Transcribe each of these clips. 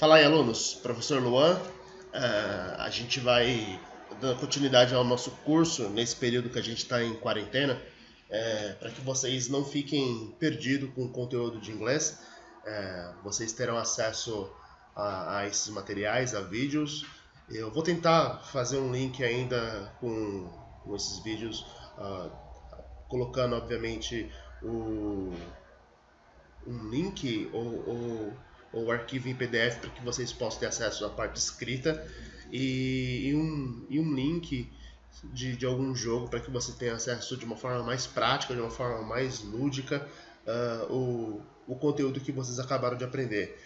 Fala aí, alunos. Professor Luan. A gente vai dando continuidade ao nosso curso nesse período que a gente está em quarentena, para que vocês não fiquem perdidos com o conteúdo de inglês. Vocês terão acesso a esses materiais, a vídeos. Eu vou tentar fazer um link ainda com esses vídeos, colocando, obviamente, um link ou arquivo em PDF para que vocês possam ter acesso à parte escrita e um link de algum jogo para que você tenha acesso de uma forma mais prática, de uma forma mais lúdica, o conteúdo que vocês acabaram de aprender.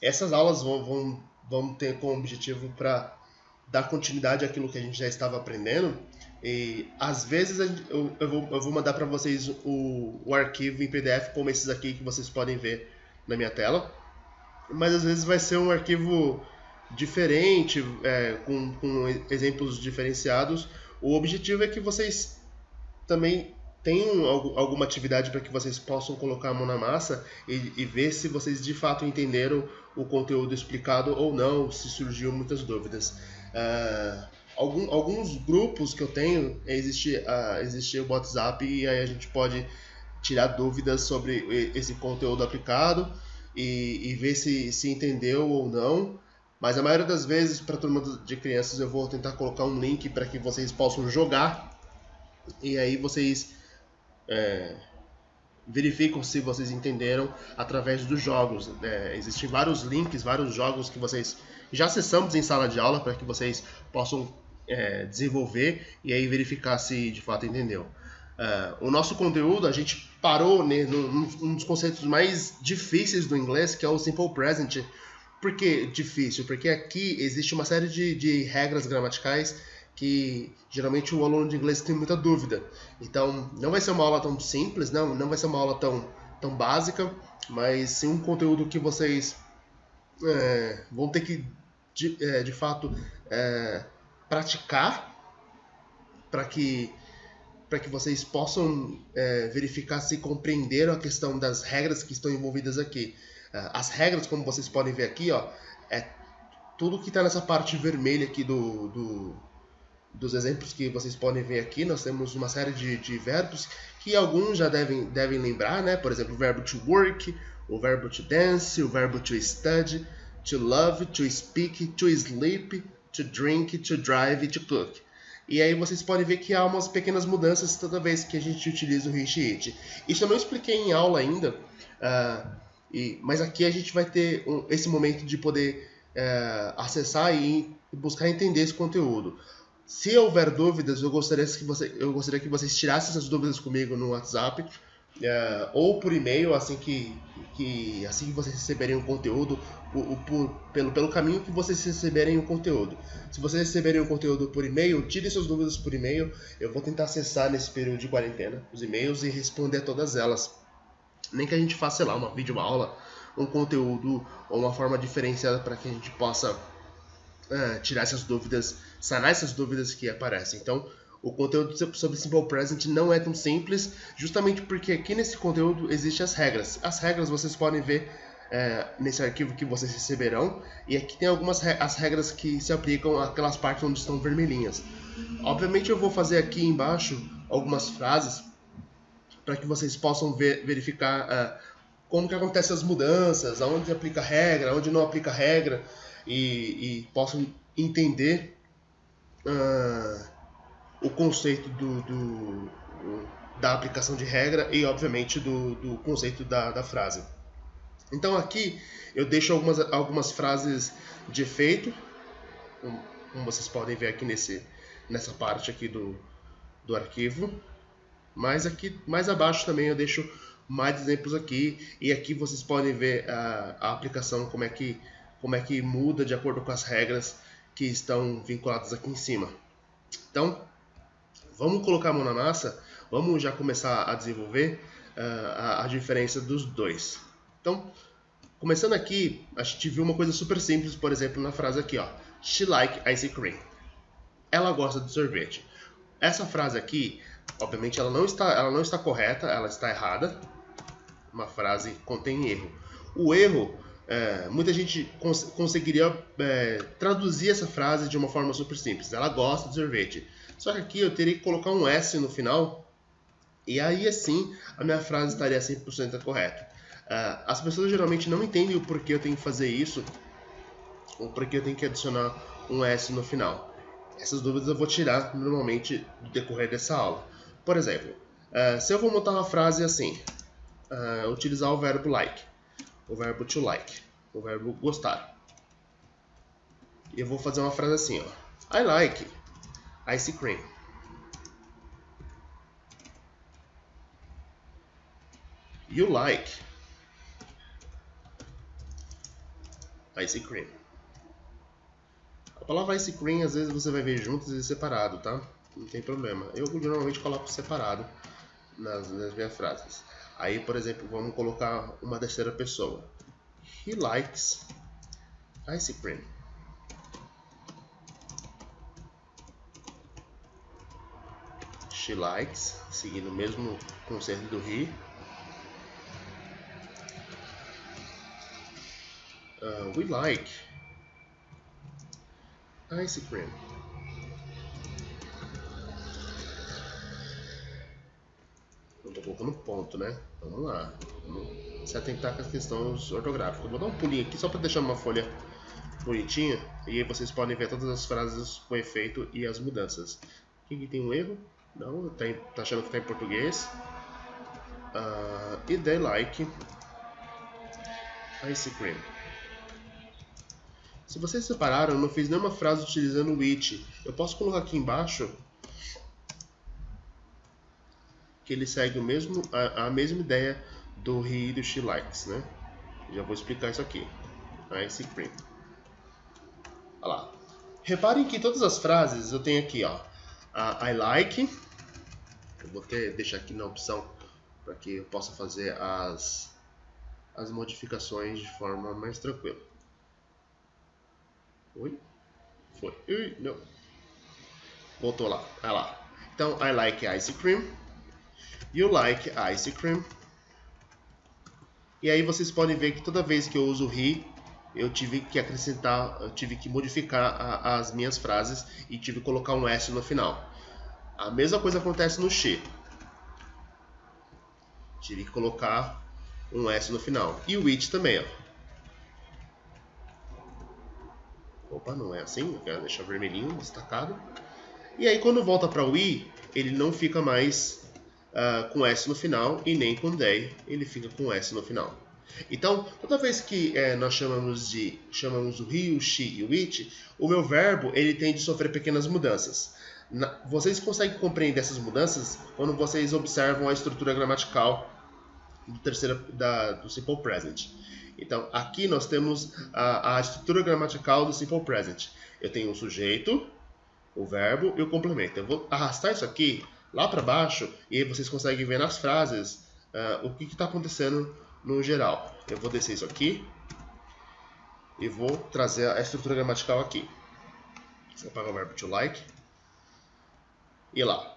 Essas aulas vão ter como objetivo para dar continuidade àquilo que a gente já estava aprendendo. E às vezes eu vou mandar para vocês o arquivo em PDF como esses aqui que vocês podem ver na minha tela, mas às vezes vai ser um arquivo diferente, com exemplos diferenciados. O objetivo é que vocês também tenham alguma atividade para que vocês possam colocar a mão na massa e ver se vocês de fato entenderam o conteúdo explicado ou não, se surgiu muitas dúvidas. Alguns grupos que eu tenho, existe o WhatsApp, e aí a gente pode tirar dúvidas sobre esse conteúdo aplicado e ver se entendeu ou não. Mas a maioria das vezes, para a turma de crianças, eu vou tentar colocar um link para que vocês possam jogar, e aí vocês verificam se vocês entenderam através dos jogos. Existem vários links, vários jogos que vocês já acessamos em sala de aula para que vocês possam desenvolver e aí verificar se de fato entendeu. O nosso conteúdo, a gente parou num dos conceitos mais difíceis do inglês, que é o Simple Present. Por que difícil? Porque aqui existe uma série de regras gramaticais que geralmente o aluno de inglês tem muita dúvida. Então não vai ser uma aula tão simples, não vai ser uma aula tão básica, mas sim um conteúdo que vocês vão ter que de fato praticar para que vocês possam verificar se compreenderam a questão das regras que estão envolvidas aqui. As regras, como vocês podem ver aqui, é tudo que está nessa parte vermelha aqui dos exemplos que vocês podem ver aqui. Nós temos uma série de verbos que alguns já devem lembrar, né? Por exemplo, o verbo to work, o verbo to dance, o verbo to study, to love, to speak, to sleep, to drink, to drive, to cook. E aí vocês podem ver que há umas pequenas mudanças toda vez que a gente utiliza o he, it. Isso eu não expliquei em aula ainda, mas aqui a gente vai ter esse momento de poder acessar e buscar entender esse conteúdo. Se houver dúvidas, eu gostaria que vocês tirassem essas dúvidas comigo no WhatsApp, ou por e-mail, assim que vocês receberem o conteúdo, pelo caminho que vocês receberem o conteúdo. Se vocês receberem o conteúdo por e-mail, tirem suas dúvidas por e-mail. Eu vou tentar acessar nesse período de quarentena os e-mails e responder todas elas. Nem que a gente faça, sei lá, uma videoaula, um conteúdo ou uma forma diferenciada para que a gente possa tirar essas dúvidas, sanar essas dúvidas que aparecem. Então, o conteúdo sobre Simple Present não é tão simples, justamente porque aqui nesse conteúdo existem as regras. As regras vocês podem ver nesse arquivo que vocês receberão, e aqui tem as regras que se aplicam àquelas partes onde estão vermelhinhas. Obviamente eu vou fazer aqui embaixo algumas frases para que vocês possam verificar como que acontecem as mudanças, aonde aplica regra, onde não aplica regra, e possam entender o conceito da aplicação de regra e, obviamente, do conceito da frase. Então aqui eu deixo algumas frases de efeito, como vocês podem ver aqui nessa parte aqui do arquivo. Mas aqui mais abaixo também eu deixo mais exemplos aqui, e aqui vocês podem ver a aplicação, como é que muda de acordo com as regras que estão vinculadas aqui em cima. Então, vamos colocar a mão na massa, vamos já começar a desenvolver a diferença dos dois. Então, começando aqui, a gente viu uma coisa super simples, por exemplo, na frase aqui, She like ice cream. Ela gosta de sorvete. Essa frase aqui, obviamente, ela não está correta, ela está errada. Uma frase contém erro. O erro muita gente conseguiria traduzir essa frase de uma forma super simples. Ela gosta de sorvete. Só que aqui eu teria que colocar um S no final, e aí assim a minha frase estaria 100% correta. As pessoas geralmente não entendem o porquê eu tenho que fazer isso, ou porquê eu tenho que adicionar um S no final. Essas dúvidas eu vou tirar normalmente no decorrer dessa aula. Por exemplo, se eu vou montar uma frase assim, utilizar o verbo like, o verbo to like, o verbo gostar. E eu vou fazer uma frase assim, ó. I like ice cream. You like ice cream. A palavra ice cream às vezes você vai ver junto, às vezes separado, tá? Não tem problema. Eu normalmente coloco separado nas minhas frases. Aí, por exemplo, vamos colocar uma terceira pessoa. He likes ice cream. She likes, seguindo o mesmo conceito do he. We like ice cream. Não tô colocando ponto, né? Vamos lá. Vamos se atentar com as questões ortográficas. Eu vou dar um pulinho aqui só para deixar uma folha bonitinha. E aí vocês podem ver todas as frases com efeito e as mudanças. Aqui tem um erro. Não, tá achando que tá em português. E they like ice cream. Se vocês separaram, eu não fiz nenhuma frase utilizando o it. Eu posso colocar aqui embaixo que ele segue a mesma ideia do he e do she likes, né? Já vou explicar isso aqui. Ice cream. Olha lá. Reparem que todas as frases eu tenho aqui, ó. I like. Eu vou deixar aqui na opção para que eu possa fazer as modificações de forma mais tranquila. Oi? Foi. Ui, não. Voltou lá. Olha lá. Então, I like ice cream. You like ice cream. E aí vocês podem ver que toda vez que eu uso he, eu tive que acrescentar, eu tive que modificar as minhas frases e tive que colocar um S no final. A mesma coisa acontece no she. Tive que colocar um S no final. E o it também, ó. Opa, não é assim, eu quero deixar vermelhinho, destacado. E aí quando volta para o I, ele não fica mais com S no final e nem com they, ele fica com S no final. Então, toda vez que nós chamamos o he, o she e o it, o meu verbo ele tende a sofrer pequenas mudanças. Vocês conseguem compreender essas mudanças quando vocês observam a estrutura gramatical do Simple Present. Então, aqui nós temos a estrutura gramatical do Simple Present. Eu tenho o sujeito, o verbo e o complemento. Eu vou arrastar isso aqui lá para baixo e aí vocês conseguem ver nas frases o que está acontecendo no geral. Eu vou descer isso aqui e vou trazer a estrutura gramatical aqui. Você apaga o verbo to like. E lá.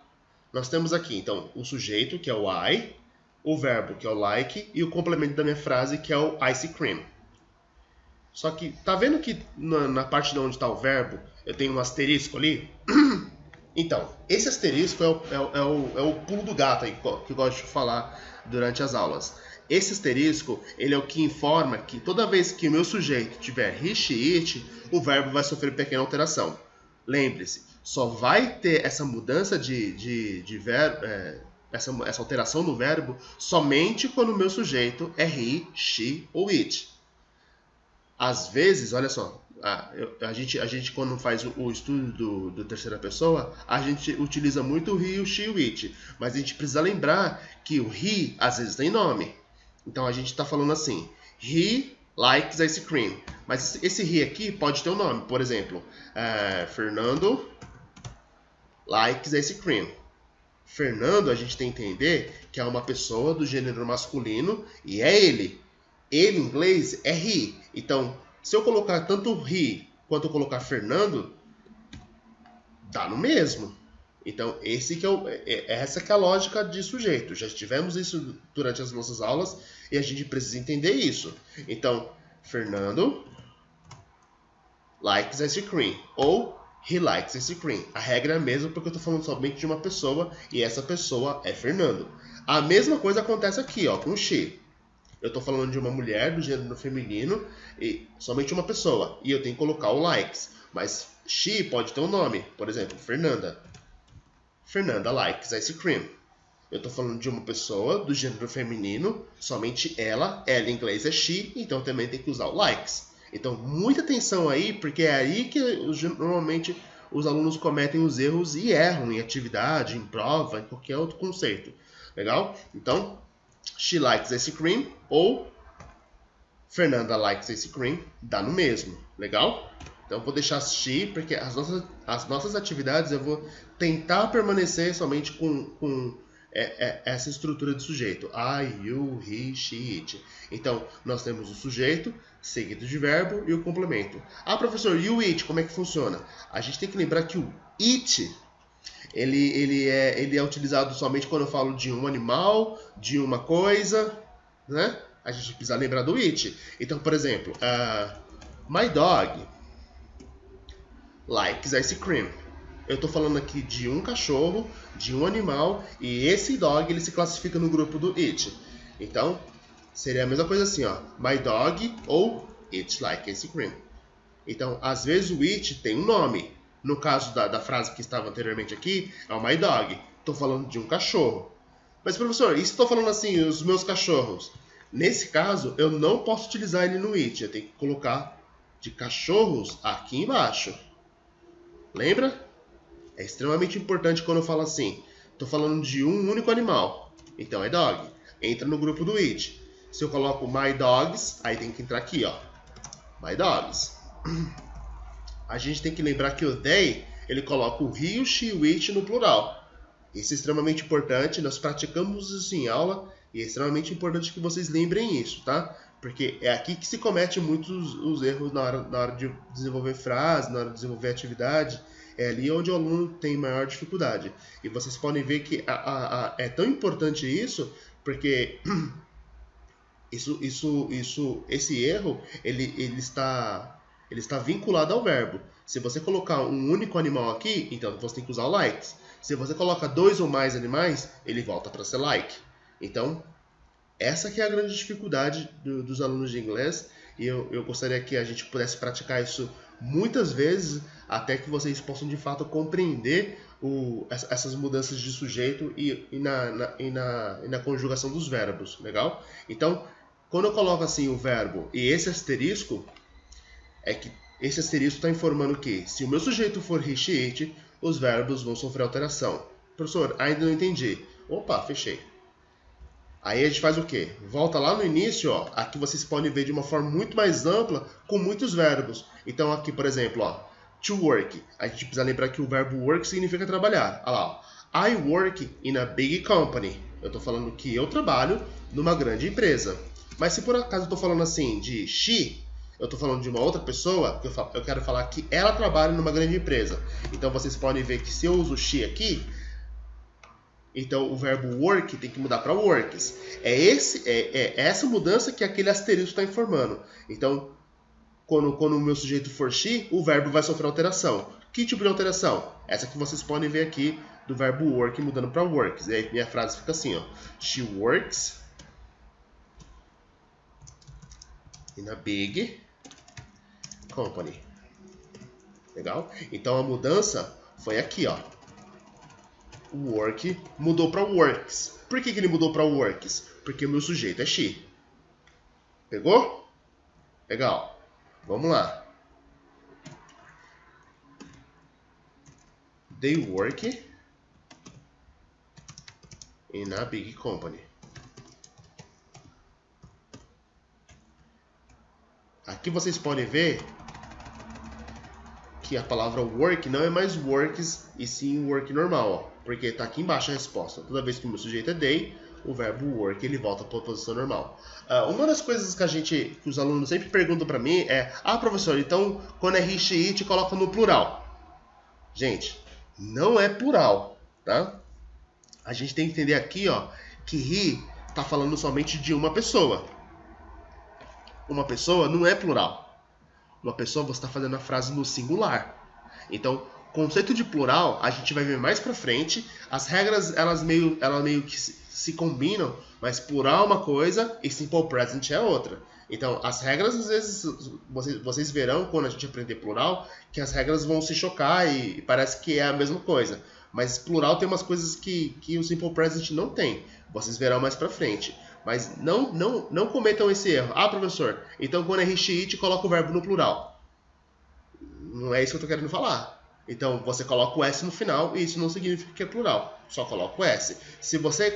Nós temos aqui, então, o sujeito, que é o I, o verbo, que é o like, e o complemento da minha frase, que é o ice cream. Só que, tá vendo que na parte de onde está o verbo, eu tenho um asterisco ali? Então, esse asterisco é o pulo do gato aí, que eu gosto de falar durante as aulas. Esse asterisco, ele é o que informa que toda vez que o meu sujeito tiver he, she, it, o verbo vai sofrer pequena alteração. Lembre-se, só vai ter essa mudança de verbo, essa alteração no verbo, somente quando o meu sujeito é he, she ou it. Às vezes, olha só, a gente quando faz o estudo do terceira pessoa, a gente utiliza muito o he, o she e o it. Mas a gente precisa lembrar que o he, às vezes, tem nome. Então a gente está falando assim, he likes ice cream. Mas esse he aqui pode ter um nome. Por exemplo, Fernando likes ice cream. Fernando, a gente tem que entender que é uma pessoa do gênero masculino e é ele. Ele, em inglês, é he. Então, se eu colocar tanto he quanto eu colocar Fernando, dá no mesmo. Então, essa que é a lógica de sujeito. Já tivemos isso durante as nossas aulas e a gente precisa entender isso. Então, Fernando likes ice cream. Ou he likes ice cream. A regra é a mesma porque eu estou falando somente de uma pessoa e essa pessoa é Fernando. A mesma coisa acontece aqui, ó, com she. Eu estou falando de uma mulher do gênero feminino e somente uma pessoa. E eu tenho que colocar o likes. Mas she pode ter um nome. Por exemplo, Fernanda. Fernanda likes ice cream. Eu estou falando de uma pessoa do gênero feminino, somente ela em inglês é she, então também tem que usar o likes. Então, muita atenção aí, porque é aí que normalmente os alunos cometem os erros e erram em atividade, em prova, em qualquer outro conceito. Legal? Então, she likes ice cream ou Fernanda likes ice cream, dá no mesmo. Legal? Então, eu vou deixar she, porque as nossas atividades eu vou tentar permanecer somente com essa estrutura de sujeito. I, you, he, she, it. Então, nós temos o sujeito, seguido de verbo e o complemento. Ah, professor, e o it, como é que funciona? A gente tem que lembrar que o it, ele é utilizado somente quando eu falo de um animal, de uma coisa, né? A gente precisa lembrar do it. Então, por exemplo, my dog likes ice cream. Eu estou falando aqui de um cachorro, de um animal, e esse dog ele se classifica no grupo do it. Então, seria a mesma coisa assim, ó. My dog ou it likes ice cream. Então, às vezes o it tem um nome. No caso da frase que estava anteriormente aqui, é o my dog. Estou falando de um cachorro. Mas, professor, e se estou falando assim, os meus cachorros? Nesse caso, eu não posso utilizar ele no it. Eu tenho que colocar de cachorros aqui embaixo. Lembra? É extremamente importante quando eu falo assim. Estou falando de um único animal. Então é dog. Entra no grupo do it. Se eu coloco my dogs, aí tem que entrar aqui, ó. My dogs. A gente tem que lembrar que o they, ele coloca o he, o she, o it no plural. Isso é extremamente importante. Nós praticamos isso em aula e é extremamente importante que vocês lembrem isso, tá? Porque é aqui que se comete muitos os erros na hora de desenvolver frase, na hora de desenvolver atividade. É ali onde o aluno tem maior dificuldade. E vocês podem ver que é tão importante isso, porque esse erro ele está vinculado ao verbo. Se você colocar um único animal aqui, então você tem que usar o likes. Se você coloca dois ou mais animais, ele volta para ser like. Então, essa que é a grande dificuldade dos alunos de inglês. E eu gostaria que a gente pudesse praticar isso muitas vezes, até que vocês possam de fato compreender essas mudanças de sujeito e na conjugação dos verbos, legal? Então, quando eu coloco assim o verbo e esse asterisco, é que esse asterisco está informando que se o meu sujeito for he, she, it, os verbos vão sofrer alteração. Professor, ainda não entendi. Opa, fechei. Aí a gente faz o quê? Volta lá no início, ó. Aqui vocês podem ver de uma forma muito mais ampla, com muitos verbos. Então aqui, por exemplo, ó, to work. A gente precisa lembrar que o verbo work significa trabalhar. Olha lá, ó. I work in a big company. Eu estou falando que eu trabalho numa grande empresa. Mas se por acaso eu estou falando assim de she, eu estou falando de uma outra pessoa, eu quero falar que ela trabalha numa grande empresa. Então vocês podem ver que se eu uso she aqui, então o verbo work tem que mudar para works. É essa mudança que aquele asterisco está informando. Então, quando o meu sujeito for she, o verbo vai sofrer alteração. Que tipo de alteração? Essa que vocês podem ver aqui do verbo work mudando para works. E aí minha frase fica assim, ó. She works in a big company. Legal? Então a mudança foi aqui, ó. O work mudou para works. Por que ele mudou para works? Porque o meu sujeito é she. Pegou? Legal. Vamos lá. They work in a big company. Aqui vocês podem ver que a palavra work não é mais works e sim work normal, ó, porque está aqui embaixo a resposta. Toda vez que o meu sujeito é they, o verbo work ele volta para a posição normal. Uma das coisas que os alunos sempre perguntam para mim é: professor, então quando é he, she, it, coloca no plural. Gente, não é plural, tá? A gente tem que entender aqui, ó, que he está falando somente de uma pessoa. uma pessoa não é plural. Uma pessoa você está fazendo a frase no singular. Então, conceito de plural a gente vai ver mais pra frente. As regras elas meio que se combinam, mas plural é uma coisa e simple present é outra. Então, as regras, às vezes, vocês verão, quando a gente aprender plural, que as regras vão se chocar e parece que é a mesma coisa. Mas plural tem umas coisas que o simple present não tem. Vocês verão mais pra frente. Mas não cometam esse erro. Ah, professor, então quando é it, coloca o verbo no plural. Não é isso que eu tô querendo falar. Então, você coloca o S no final e isso não significa que é plural. Só coloca o S. Se você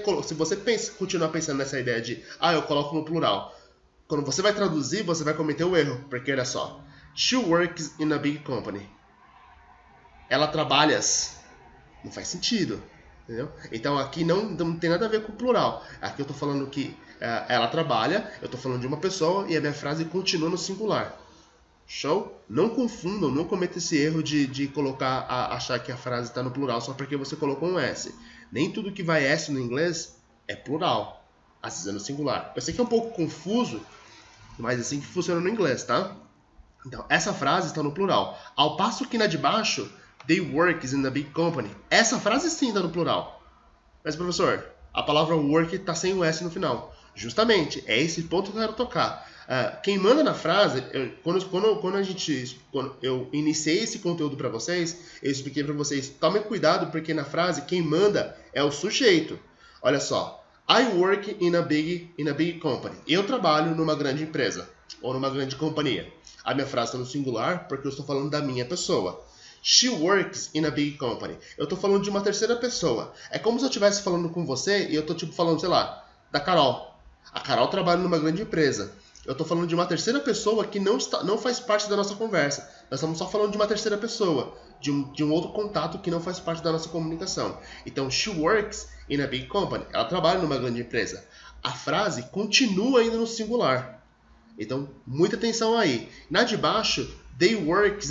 continuar pensando nessa ideia de, eu coloco no plural, quando você vai traduzir, você vai cometer o erro. Porque, olha só. She works in a big company. Ela trabalha. Não faz sentido. Entendeu? Então, aqui não tem nada a ver com o plural. Aqui eu tô falando que ela trabalha, eu tô falando de uma pessoa e a minha frase continua no singular. Show? Não confundam, não cometa esse erro de achar que a frase está no plural só porque você colocou um S. Nem tudo que vai S no inglês é plural. Às vezes é no singular. Eu sei que é um pouco confuso, mas é assim que funciona no inglês, tá? Então, essa frase está no plural. Ao passo que na de baixo, they work in a big company. Essa frase sim está no plural. Mas, professor, a palavra work está sem o S no final. Justamente, é esse ponto que eu quero tocar. Quem manda na frase, quando eu iniciei esse conteúdo para vocês, eu expliquei para vocês, tomem cuidado porque na frase quem manda é o sujeito. Olha só, I work in a big company. Eu trabalho numa grande empresa ou numa grande companhia. A minha frase está no singular porque eu estou falando da minha pessoa. She works in a big company. Eu estou falando de uma terceira pessoa. É como se eu estivesse falando com você e eu estou falando, sei lá, da Carol. A Carol trabalha numa grande empresa. Eu estou falando de uma terceira pessoa que não faz parte da nossa conversa. Nós estamos só falando de uma terceira pessoa, de um outro contato que não faz parte da nossa comunicação. Então, she works in a big company. Ela trabalha numa grande empresa. A frase continua ainda no singular. Então, muita atenção aí. Na de baixo, they work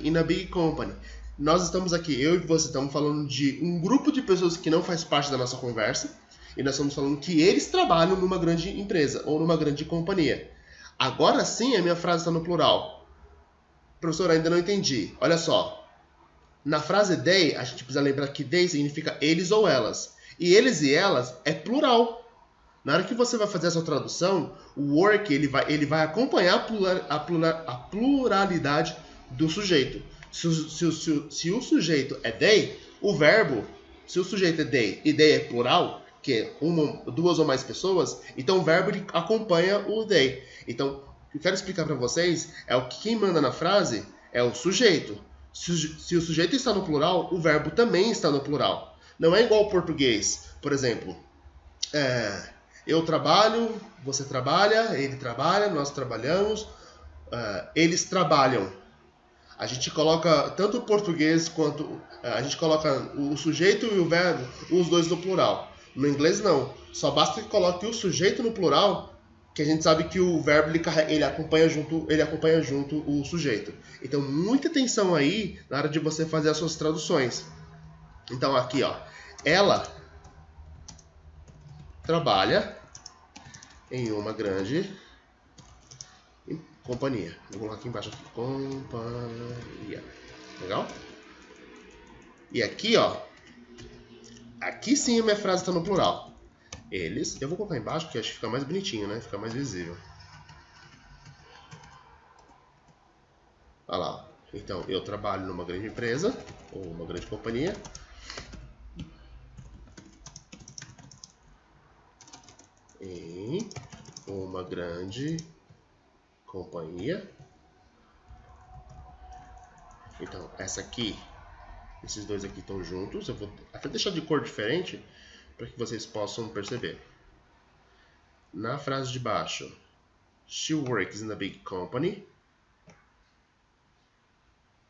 in a big company. Nós estamos aqui, eu e você, estamos falando de um grupo de pessoas que não faz parte da nossa conversa. E nós estamos falando que eles trabalham numa grande empresa ou numa grande companhia. Agora sim, a minha frase está no plural. Professor, ainda não entendi. Olha só. Na frase they, a gente precisa lembrar que they significa eles ou elas. E eles e elas é plural. Na hora que você vai fazer essa tradução, o work ele vai acompanhar a pluralidade do sujeito. Se o sujeito é they, o verbo, se o sujeito é they e they é plural, que é duas ou mais pessoas, então o verbo ele acompanha o they. Então, o que eu quero explicar para vocês é o que quem manda na frase é o sujeito. Se o sujeito está no plural, o verbo também está no plural. Não é igual ao português. Por exemplo, eu trabalho, você trabalha, ele trabalha, nós trabalhamos, eles trabalham. A gente coloca tanto o português quanto a gente coloca o sujeito e o verbo, os dois no plural. No inglês não, só basta que coloque o sujeito no plural, que a gente sabe que o verbo ele acompanha junto o sujeito. Então muita atenção aí na hora de você fazer as suas traduções. Então aqui, ó, ela trabalha em uma grande companhia. Vou colocar aqui embaixo, companhia. Legal? E aqui, ó, aqui sim a minha frase está no plural. Eles, eu vou colocar embaixo porque acho que fica mais bonitinho, né? Fica mais visível. Olha lá. Então, eu trabalho numa grande empresa ou uma grande companhia. Em uma grande companhia. Então, essa aqui, esses dois aqui estão juntos. Eu vou até deixar de cor diferente para que vocês possam perceber. Na frase de baixo, she works in a big company.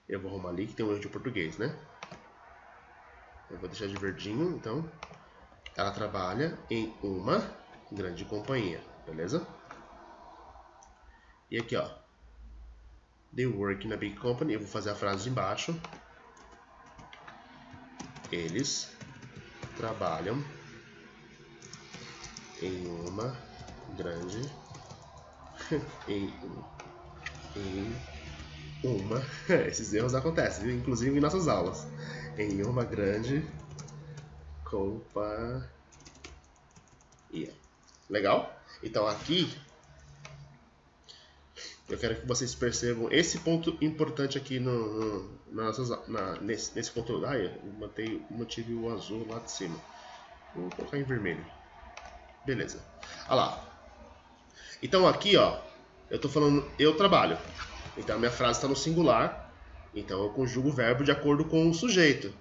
Eu vou arrumar ali que tem um erro de português, né? Eu vou deixar de verdinho, então. Ela trabalha em uma grande companhia, beleza? E aqui, ó. They work in a big company. Eu vou fazer a frase de embaixo. Eles trabalham em uma grande em uma... Esses erros acontecem, inclusive em nossas aulas. Em uma grande companhia. Legal? Então aqui eu quero que vocês percebam esse ponto importante aqui nesse conteúdo. Ah, eu mantive o azul lá de cima. Vou colocar em vermelho. Beleza. Olha lá. Então aqui, ó, eu tô falando eu trabalho. Então a minha frase está no singular. Então eu conjugo o verbo de acordo com o sujeito.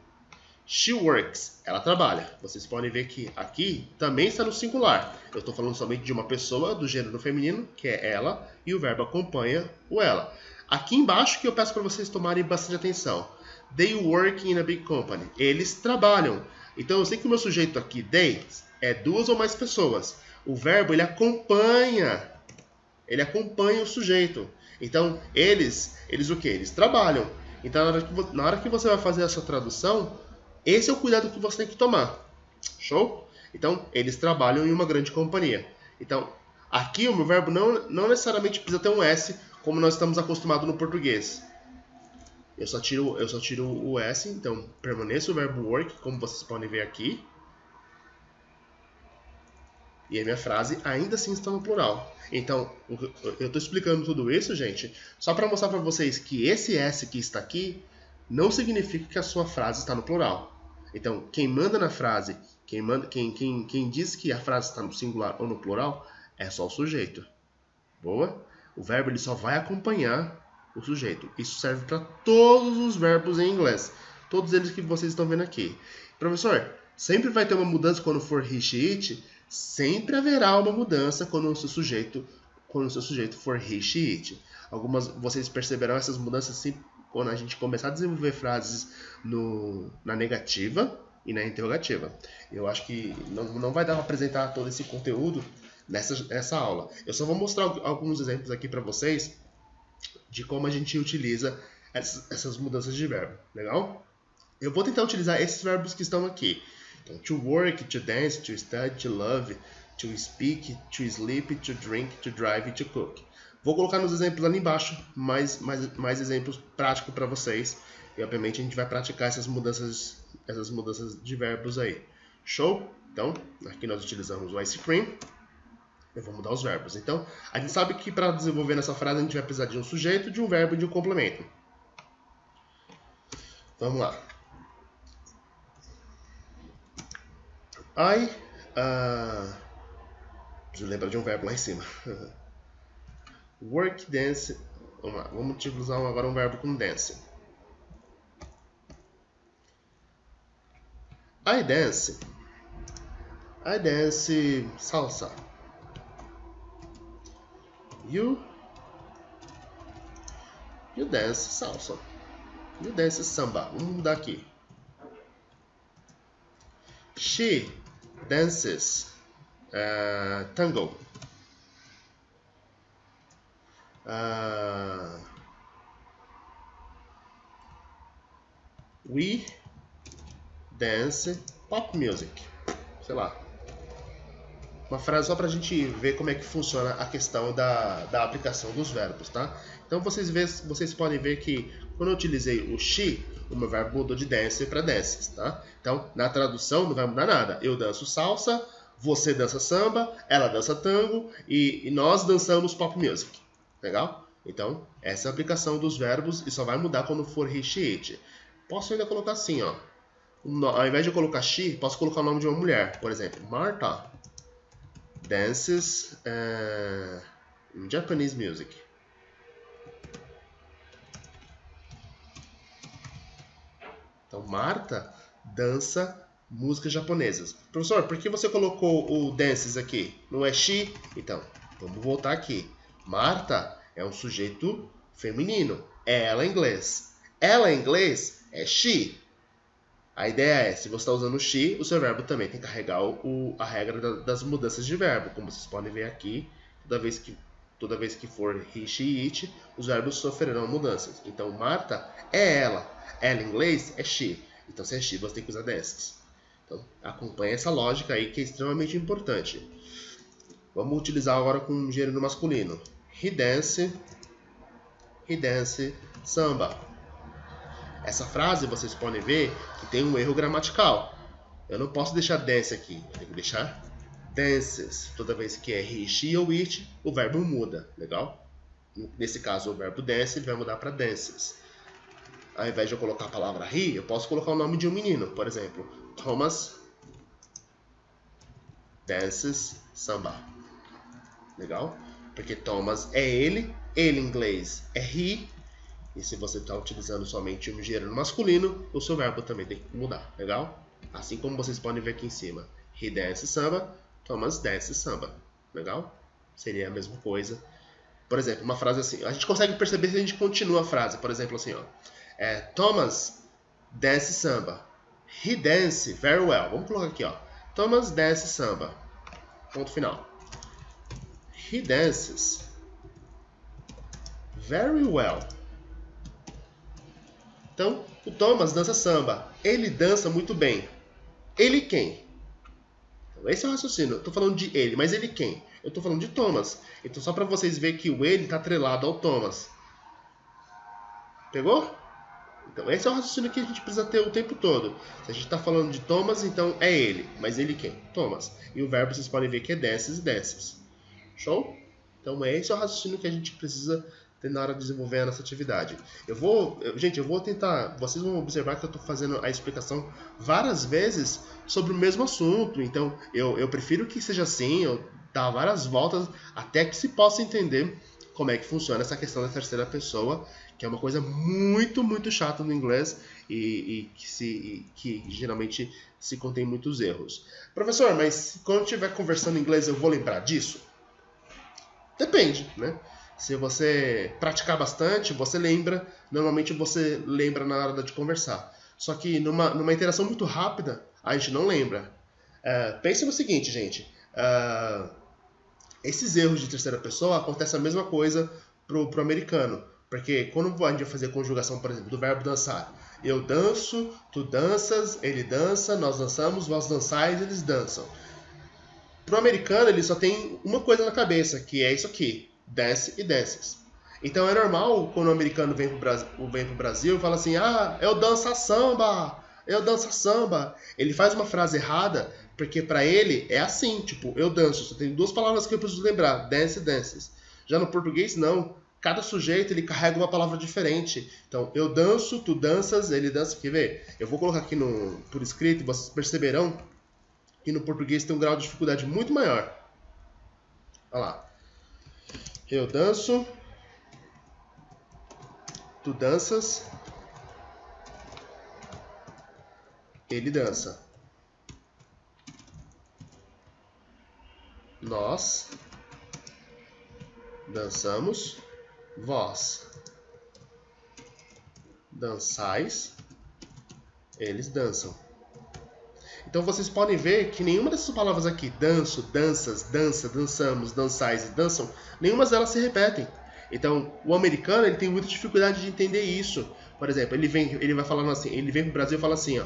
She works. Ela trabalha. Vocês podem ver que aqui também está no singular. Eu estou falando somente de uma pessoa do gênero feminino, que é ela, e o verbo acompanha o ela. Aqui embaixo que eu peço para vocês tomarem bastante atenção. They work in a big company. Eles trabalham. Então eu sei que o meu sujeito aqui, they, é duas ou mais pessoas. O verbo, ele acompanha. Ele acompanha o sujeito. Então, eles o quê? Eles trabalham. Então, na hora que você vai fazer essa tradução, esse é o cuidado que você tem que tomar. Show? Então, eles trabalham em uma grande companhia. Então, aqui o meu verbo não necessariamente precisa ter um S, como nós estamos acostumados no português. Eu só tiro o S, então permaneça o verbo work, como vocês podem ver aqui. E a minha frase ainda assim está no plural. Então, eu estou explicando tudo isso, gente, só para mostrar para vocês que esse S que está aqui não significa que a sua frase está no plural. Então, quem manda na frase, quem diz que a frase está no singular ou no plural, é só o sujeito. Boa? O verbo ele só vai acompanhar o sujeito. Isso serve para todos os verbos em inglês. Todos eles que vocês estão vendo aqui. Professor, sempre vai ter uma mudança quando for he, she, it? Sempre haverá uma mudança quando o seu sujeito for he, she, it. Vocês perceberão essas mudanças sempre quando a gente começar a desenvolver frases na negativa e na interrogativa. Eu acho que não vai dar para apresentar todo esse conteúdo nessa aula. Eu só vou mostrar alguns exemplos aqui para vocês de como a gente utiliza essas mudanças de verbo. Legal? Eu vou tentar utilizar esses verbos que estão aqui. Então, to work, to dance, to study, to love, to speak, to sleep, to drink, to drive, to cook. Vou colocar nos exemplos ali embaixo mais exemplos práticos para vocês. E obviamente a gente vai praticar essas mudanças de verbos aí. Show? Então, aqui nós utilizamos o ice cream. Eu vou mudar os verbos. Então, a gente sabe que para desenvolver nessa frase a gente vai precisar de um sujeito, de um verbo e de um complemento. Vamos lá. Preciso lembrar de um verbo lá em cima. Work, dance. Vamos lá. Vamos utilizar agora um verbo com dance. I dance salsa. You dance salsa. You dance samba. Vamos mudar aqui. She dances tango. We dance pop music. Sei lá. Uma frase só para a gente ver como é que funciona a questão da aplicação dos verbos, tá? Então vocês podem ver que quando eu utilizei o she, o meu verbo mudou de dance para dances, tá? Então, na tradução não vai mudar nada. Eu danço salsa, você dança samba, ela dança tango e nós dançamos pop music. Legal? Então, essa é a aplicação dos verbos e só vai mudar quando for he, she, it. Posso ainda colocar assim, ó. Ao invés de eu colocar she, posso colocar o nome de uma mulher. Por exemplo, Martha dances Japanese music. Então, Marta dança músicas japonesas. Professor, por que você colocou o dances aqui? Não é she? Então, vamos voltar aqui. Marta é um sujeito feminino. Ela em inglês. Ela em inglês é she. A ideia é, se você está usando she, o seu verbo também tem que carregar a regra das mudanças de verbo. Como vocês podem ver aqui, toda vez que for he, she, it, os verbos sofrerão mudanças. Então, Marta é ela. Ela em inglês é she. Então, se é she, você tem que usar dessas. Então, acompanhe essa lógica aí que é extremamente importante. Vamos utilizar agora com um gênero masculino. He dance samba. Essa frase vocês podem ver que tem um erro gramatical. Eu não posso deixar dance aqui, eu tenho que deixar dances. Toda vez que é he, she ou it, o verbo muda, legal? Nesse caso, o verbo dance vai mudar para dances. Ao invés de eu colocar a palavra he, eu posso colocar o nome de um menino, por exemplo, Thomas dances samba. Legal? Porque Thomas é ele em inglês é he, e se você está utilizando somente um gênero masculino, o seu verbo também tem que mudar, legal? Assim como vocês podem ver aqui em cima. He dances samba, Thomas dances samba, legal? Seria a mesma coisa. Por exemplo, uma frase assim, a gente consegue perceber se a gente continua a frase, por exemplo assim, ó. Thomas dance samba. He dance very well. Vamos colocar aqui, ó. Thomas dance samba. Ponto final. He dances very well. Então, o Thomas dança samba. Ele dança muito bem. Ele quem? Então, esse é o raciocínio. Eu estou falando de ele, mas ele quem? Eu estou falando de Thomas. Então, só para vocês verem que o ele está atrelado ao Thomas. Pegou? Então, esse é o raciocínio que a gente precisa ter o tempo todo. Se a gente está falando de Thomas, então é ele. Mas ele quem? Thomas. E o verbo vocês podem ver que é dances e dances. Show? Então, esse é o raciocínio que a gente precisa ter na hora de desenvolver a nossa atividade. Eu vou tentar... Vocês vão observar que eu estou fazendo a explicação várias vezes sobre o mesmo assunto. Então, eu prefiro que seja assim, eu dar várias voltas até que se possa entender como é que funciona essa questão da terceira pessoa, que é uma coisa muito, muito chata no inglês e que geralmente se contém muitos erros. Professor, mas quando eu estiver conversando em inglês eu vou lembrar disso? Depende, né? Se você praticar bastante, você lembra. Normalmente você lembra na hora de conversar. Só que numa interação muito rápida, a gente não lembra. Pense no seguinte, gente. Esses erros de terceira pessoa acontecem a mesma coisa pro americano. Porque quando a gente vai fazer a conjugação, por exemplo, do verbo dançar. Eu danço, tu danças, ele dança, nós dançamos, vós dançais, eles dançam. Pro americano, ele só tem uma coisa na cabeça, que é isso aqui. Dance e dances. Então é normal quando o americano vem pro Brasil e fala assim, eu danço samba, eu danço samba. Ele faz uma frase errada, porque pra ele é assim, tipo, eu danço. Só tem duas palavras que eu preciso lembrar, dance e dances. Já no português, não. Cada sujeito, ele carrega uma palavra diferente. Então, eu danço, tu danças, ele dança. Quer ver? Eu vou colocar aqui por escrito e vocês perceberão que no português tem um grau de dificuldade muito maior. Olha lá. Eu danço, tu danças, ele dança. Nós dançamos, vós dançais, eles dançam. Então vocês podem ver que nenhuma dessas palavras aqui, danço, danças, dança, dançamos, dançais e dançam, nenhuma delas se repetem. Então o americano ele tem muita dificuldade de entender isso. Por exemplo, ele vai falando assim, ele vem pro Brasil e fala assim,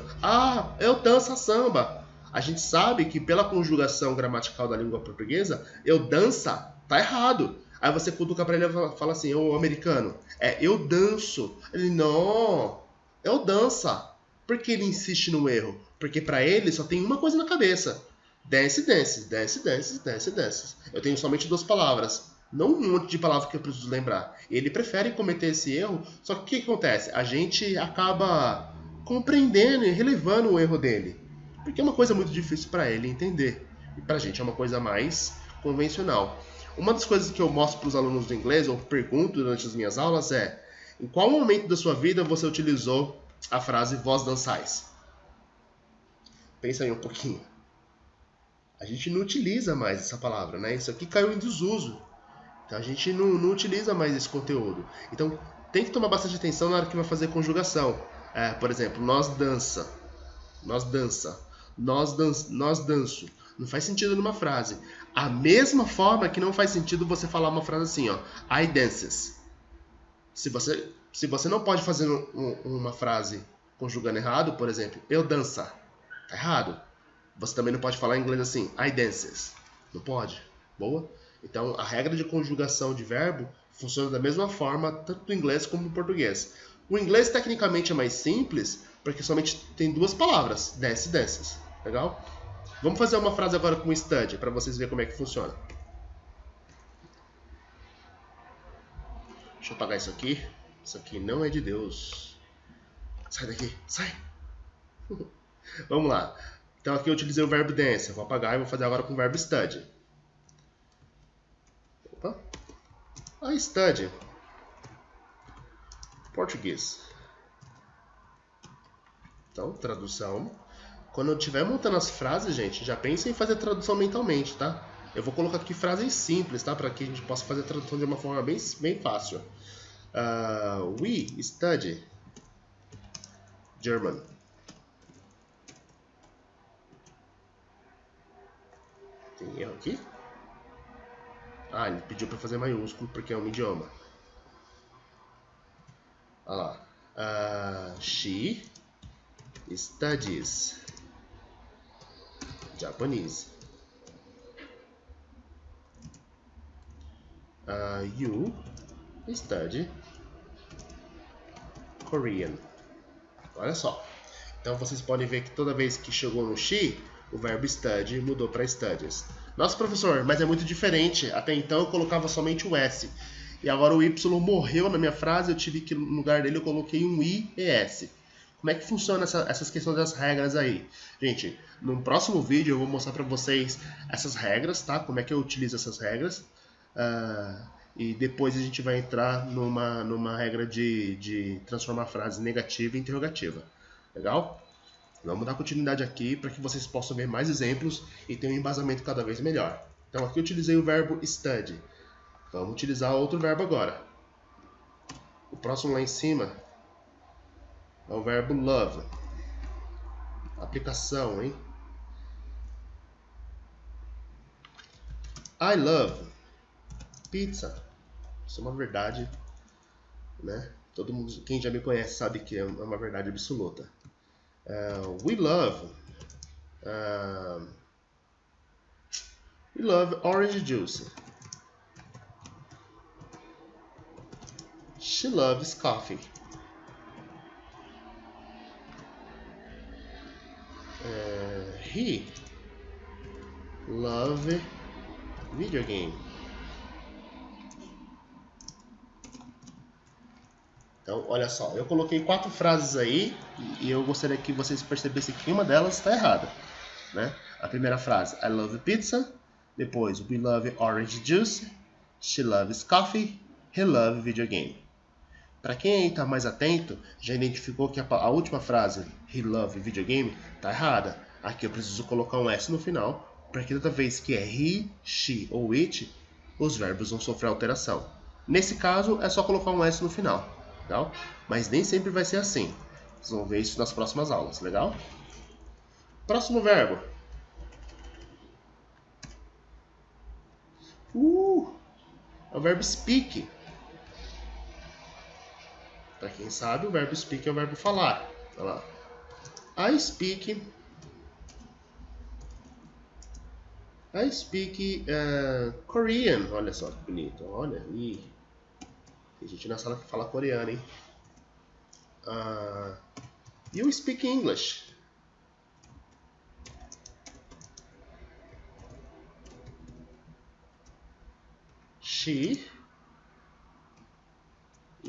eu danço samba. A gente sabe que pela conjugação gramatical da língua portuguesa, eu dança, tá errado. Aí você cutuca pra ele e fala assim, ô americano, eu danço. Ele, não, eu dança. Por que ele insiste no erro? Porque pra ele só tem uma coisa na cabeça. Dance, dance, dance, dance, dance, dance. Eu tenho somente duas palavras. Não um monte de palavras que eu preciso lembrar. Ele prefere cometer esse erro, só que o que acontece? A gente acaba compreendendo e relevando o erro dele. Porque é uma coisa muito difícil pra ele entender. E pra gente é uma coisa mais convencional. Uma das coisas que eu mostro para os alunos do inglês, ou pergunto durante as minhas aulas, é: em qual momento da sua vida você utilizou a frase vós dançais? Pensa aí um pouquinho. A gente não utiliza mais essa palavra, né? Isso aqui caiu em desuso. Então a gente não utiliza mais esse conteúdo. Então tem que tomar bastante atenção na hora que vai fazer conjugação. Por exemplo, nós dança, nós dança, nós danço. Não faz sentido numa frase. A mesma forma que não faz sentido você falar uma frase assim, I dances. Se você não pode fazer uma frase conjugando errado, por exemplo, eu dança. Tá errado. Você também não pode falar em inglês assim, I dances. Não pode. Boa? Então, a regra de conjugação de verbo funciona da mesma forma, tanto no inglês como no português. O inglês, tecnicamente, é mais simples, porque somente tem duas palavras, desce e dances. Legal? Vamos fazer uma frase agora com study, para vocês verem como é que funciona. Deixa eu apagar isso aqui. Isso aqui não é de Deus. Sai daqui, sai! Vamos lá. Então aqui eu utilizei o verbo dance. Eu vou apagar e vou fazer agora com o verbo study. Opa. I study português. Então, tradução. Quando eu estiver montando as frases, gente, já pensem em fazer tradução mentalmente, tá? Eu vou colocar aqui frases simples, tá? Para que a gente possa fazer a tradução de uma forma bem fácil. We study German. Tem erro aqui? Ah, ele pediu para fazer maiúsculo porque é um idioma. Olha lá. She studies Japanese. You study Korean. Olha só. Então vocês podem ver que toda vez que chegou no she, o verbo study mudou para studies. Nossa, professor, mas é muito diferente. Até então eu colocava somente o S. E agora o Y morreu na minha frase, eu tive que, no lugar dele, eu coloquei um I e S. Como é que funciona essas questões das regras aí? Gente, no próximo vídeo eu vou mostrar para vocês essas regras, tá? Como é que eu utilizo essas regras. E depois a gente vai entrar numa regra de transformar a frase negativa em interrogativa. Legal? Vamos dar continuidade aqui para que vocês possam ver mais exemplos e ter um embasamento cada vez melhor. Então aqui eu utilizei o verbo study. Vamos utilizar outro verbo agora. O próximo lá em cima é o verbo love. Aplicação, hein? I love pizza. Isso é uma verdade, né? Todo mundo, quem já me conhece sabe que é uma verdade absoluta. We love orange juice. She loves coffee. He loves video game. Então, olha só, eu coloquei 4 frases aí e eu gostaria que vocês percebessem que uma delas está errada, né? A primeira frase, I love pizza. Depois, we love orange juice. She loves coffee. He loves video game. Para quem está mais atento, já identificou que a última frase, he loves video game, está errada. Aqui eu preciso colocar um S no final, para que toda vez que é he, she ou it, os verbos vão sofrer alteração. Nesse caso, é só colocar um S no final. Legal? Mas nem sempre vai ser assim. Vocês vão ver isso nas próximas aulas, legal? Próximo verbo. É o verbo speak. Para quem sabe, o verbo speak é o verbo falar. Olha lá. I speak Korean. Olha só que bonito. Olha aí. Tem gente na sala que fala coreano, hein? You speak English. She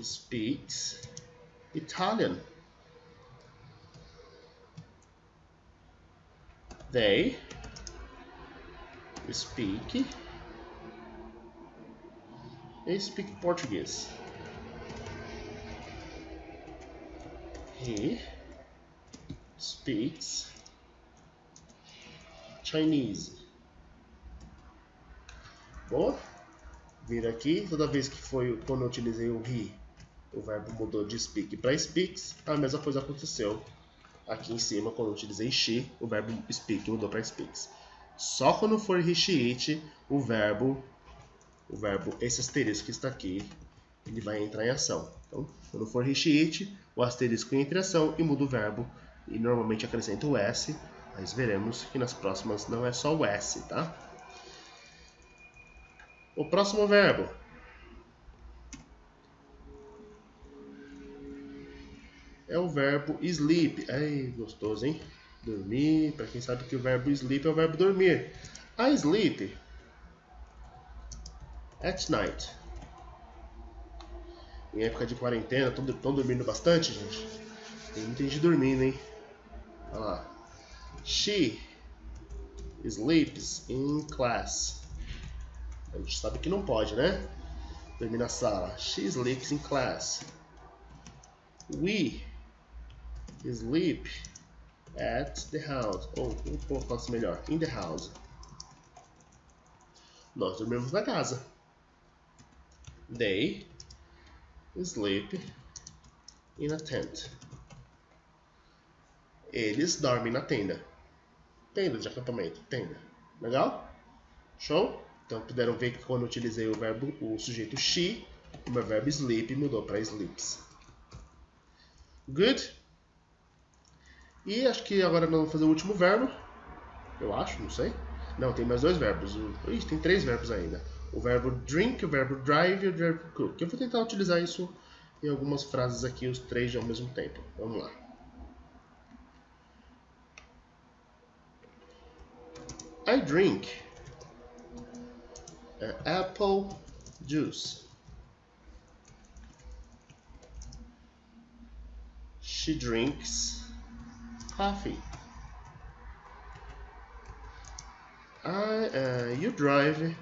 speaks Italian. They speak Portuguese. He speaks Chinese. Boa? Vira aqui, toda vez que foi quando eu utilizei o he, o verbo mudou de speak para speaks, a mesma coisa aconteceu aqui em cima quando eu utilizei she, o verbo speak mudou para speaks. Só quando for he, she, it, o verbo esse asterisco que está aqui, ele vai entrar em ação. Então, quando for he, she, it, o asterisco entra em ação e muda o verbo e normalmente acrescenta o S, mas veremos que nas próximas não é só o S, tá? O próximo verbo é o verbo sleep. Ai, gostoso, hein? Dormir. Para quem sabe que o verbo sleep é o verbo dormir. I sleep at night. Em época de quarentena, estão dormindo bastante, gente? Tem muita gente dormindo, hein? Olha lá. She sleeps in class. A gente sabe que não pode, né? Dormir na sala. She sleeps in class. We sleep at the house. Ou, vamos colocar assim melhor. In the house. Nós dormimos na casa. They sleep in a tent. Eles dormem na tenda. Tenda de acampamento. Tenda. Legal? Show? Então puderam ver que quando eu utilizei o sujeito she, o meu verbo sleep mudou para sleeps. Good? E acho que agora nós vamos fazer o último verbo. Eu acho, não sei. Não, tem mais dois verbos. Ih, tem 3 verbos ainda. O verbo drink, o verbo drive e o verbo cook. Eu vou tentar utilizar isso em algumas frases aqui, os 3 ao mesmo tempo. Vamos lá. I drink apple juice. She drinks coffee. You drive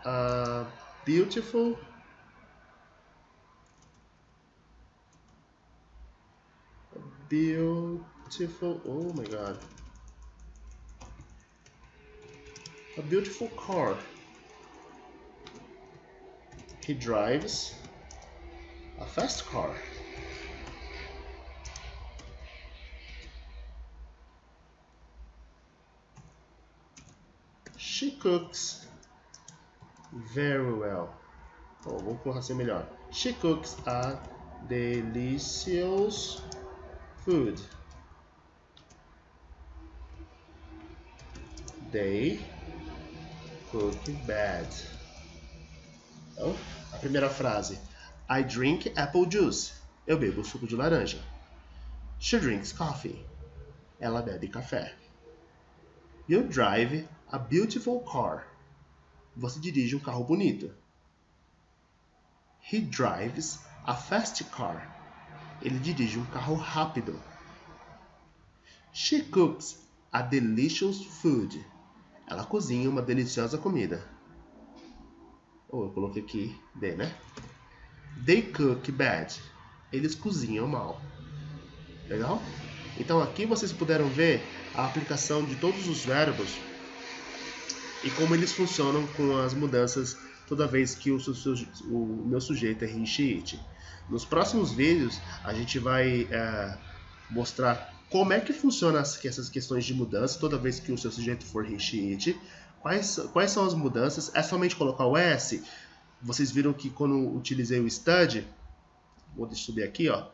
a beautiful oh my god, a beautiful car. He drives a fast car. She cooks very well. Oh, vamos colocar assim melhor. She cooks a delicious food. They cook bad. Então, a primeira frase. I drink apple juice. Eu bebo suco de laranja. She drinks coffee. Ela bebe café. You drive a beautiful car. Você dirige um carro bonito. He drives a fast car. Ele dirige um carro rápido. She cooks a delicious food. Ela cozinha uma deliciosa comida. Ou eu coloquei aqui de, né? They cook bad. Eles cozinham mal. Legal? Então aqui vocês puderam ver a aplicação de todos os verbos e como eles funcionam com as mudanças toda vez que o meu sujeito é he, she, it. Nos próximos vídeos a gente vai mostrar como é que funciona essas questões de mudança toda vez que o seu sujeito for he, she, it. Quais são as mudanças? É somente colocar o S? Vocês viram que quando utilizei o study, vou subir aqui, ó.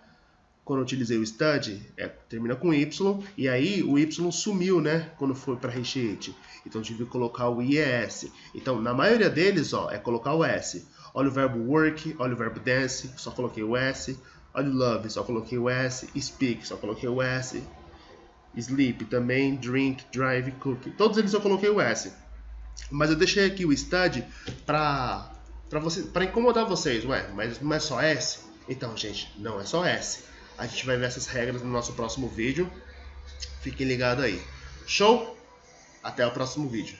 Quando eu utilizei o study, termina com Y, e aí o Y sumiu, né? Quando foi para he, she, it. Então eu tive que colocar o IES. Então, na maioria deles, ó, é colocar o S. Olha o verbo work, olha o verbo dance, só coloquei o S. Olha o love, só coloquei o S. Speak, só coloquei o S. Sleep também, drink, drive, cook. Todos eles eu coloquei o S. Mas eu deixei aqui o study para incomodar vocês. Ué, mas não é só S? Então, gente, não é só S. A gente vai ver essas regras no nosso próximo vídeo. Fiquem ligados aí. Show? Até o próximo vídeo.